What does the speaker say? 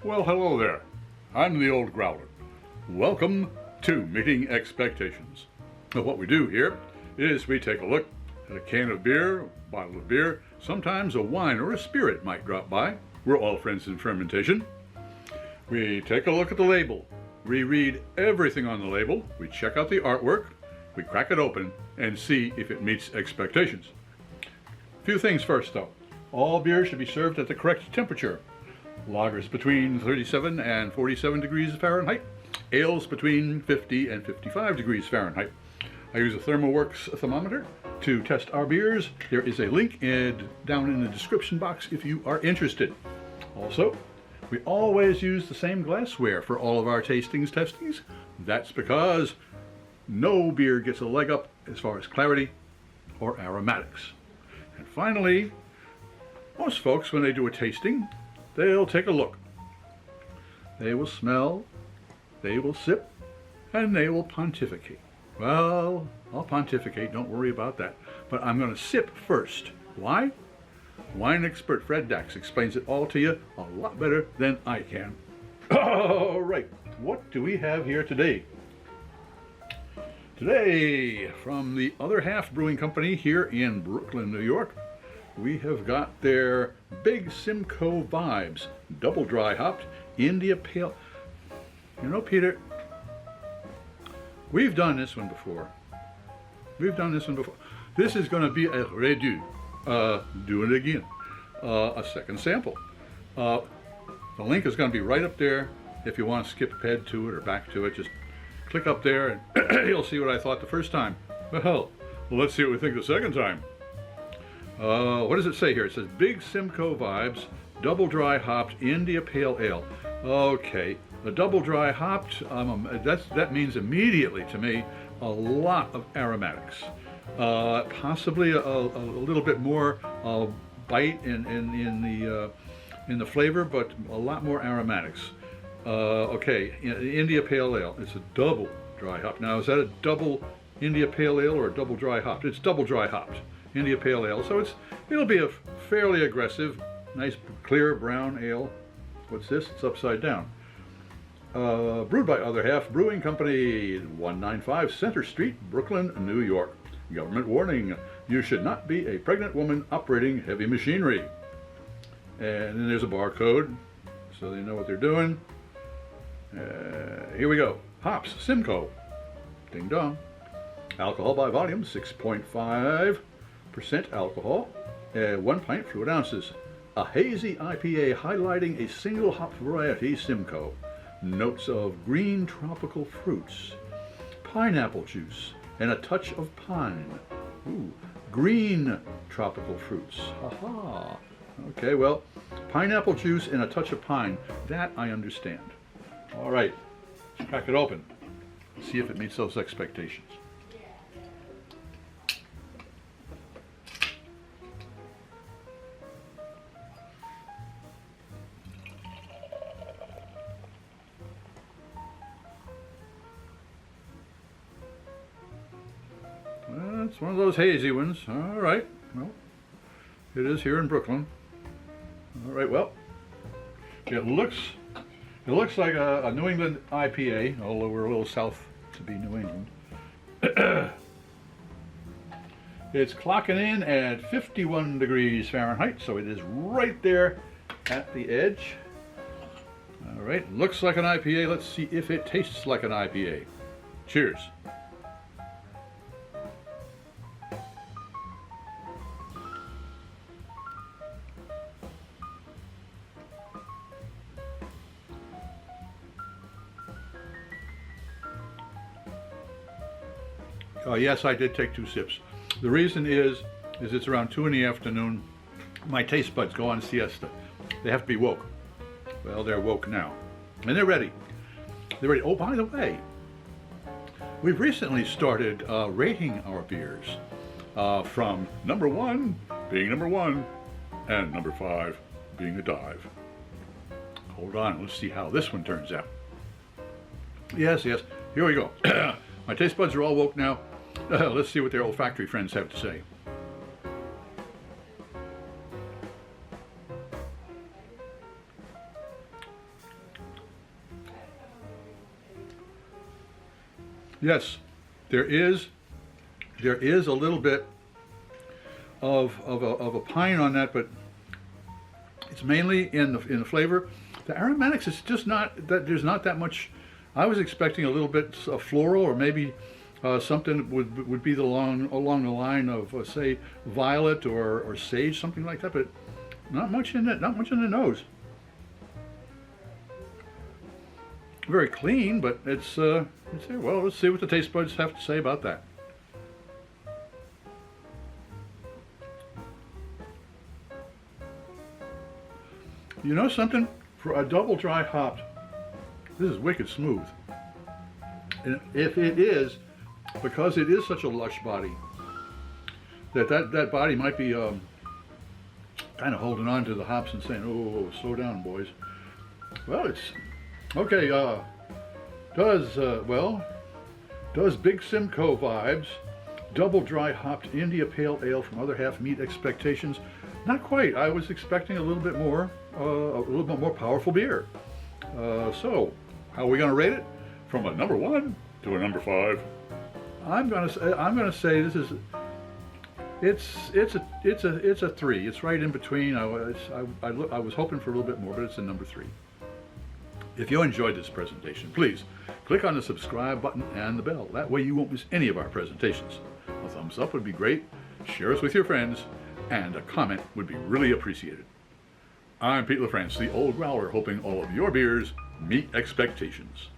Well, hello there. I'm the old Growler. Welcome to Meeting Expectations. Now, what we do here is we take a look at a can of beer, a bottle of beer, sometimes a wine or a spirit might drop by. We're all friends in fermentation. We take a look at the label. We read everything on the label. We check out the artwork. We crack it open and see if it meets expectations. A few things first, though. All beer should be served at the correct temperature. Lagers between 37 and 47 degrees Fahrenheit. Ales between 50 and 55 degrees Fahrenheit. I use a ThermoWorks thermometer to test our beers. There is a link down in the description box if you are interested. Also, we always use the same glassware for all of our testings. That's because no beer gets a leg up as far as clarity or aromatics. And finally, most folks, when they do a tasting, they'll take a look. They will smell, they will sip, and they will pontificate. Well, I'll pontificate, don't worry about that. But I'm going to sip first. Why? Wine expert Fred Dax explains it all to you a lot better than I can. All right, what do we have here today? Today, from the Other Half Brewing Company here in Brooklyn, New York, we have got their big Simcoe Vibes, double dry hopped India Pale. You know, Peter, we've done this one before. This is going to be a redo. Do it again. A second sample. The link is going to be right up there. If you want to skip ahead to it or back to it, just click up there and you'll see what I thought the first time. Well, let's see what we think the second time. What does it say here? It says Big Simcoe Vibes, double dry hopped India Pale Ale. Okay, the double dry hopped, that means immediately to me a lot of aromatics. Possibly a little bit more bite in the flavor, but a lot more aromatics. Okay, India Pale Ale. It's a double dry hop. Now, is that a double India Pale Ale or a double dry hopped? It's double dry hopped India Pale Ale. So it'll be a fairly aggressive, nice clear brown ale. What's this? It's upside down. Brewed by Other Half Brewing Company, 195 Center Street, Brooklyn, New York. Government warning, you should not be a pregnant woman operating heavy machinery. And then there's a barcode, so they know what they're doing. Here we go. Hops, Simcoe. Ding dong. Alcohol by volume, 6.5% alcohol. 1 pint, fluid ounces. A hazy IPA highlighting a single hop variety, Simcoe. Notes of green tropical fruits, pineapple juice, and a touch of pine. Ooh, green tropical fruits. Aha. Okay, well, pineapple juice and a touch of pine. That I understand. All right, let's crack it open. See if it meets those expectations. It's one of those hazy ones. All right. Well, it is here in Brooklyn. All right. Well, it looks like a New England IPA, although we're a little south to be New England. It's clocking in at 51 degrees Fahrenheit, so it is right there at the edge. All right. Looks like an IPA. Let's see if it tastes like an IPA. Cheers. Yes, I did take 2 sips. The reason is it's around 2 in the afternoon. My taste buds go on siesta. They have to be woke. Well, they're woke now. And they're ready. They're ready. Oh, by the way, we've recently started rating our beers from number 1 being number 1 and number 5 being a dive. Hold on, let's see how this one turns out. Yes, here we go. My taste buds are all woke now. Let's see what their olfactory friends have to say. Yes, there is a little bit of a pine on that, but it's mainly in the flavor. The aromatics is just not that. There's not that much. I was expecting a little bit of floral, or maybe something that would be along the line of say violet or sage, something like that. But not much in it. Not much in the nose. Very clean, but it's well. Let's see what the taste buds have to say about that. You know something? For a double dry hopped, this is wicked smooth. And if it is, because it is such a lush body, that body might be kind of holding on to the hops and saying, "Oh, slow down, boys." Well, it's okay. Does Big Simcoe Vibes double dry hopped India Pale Ale from Other Half meet expectations? Not quite. I was expecting a little bit more powerful beer. So, how are we going to rate it? From a number 1 to a number 5. I'm going to say this is. It's a 3. It's right in between. I was hoping for a little bit more, but it's a number 3. If you enjoyed this presentation, please click on the subscribe button and the bell. That way you won't miss any of our presentations. A thumbs up would be great. Share us with your friends, and a comment would be really appreciated. I'm Pete LaFrance, the Old Growler, hoping all of your beers meet expectations.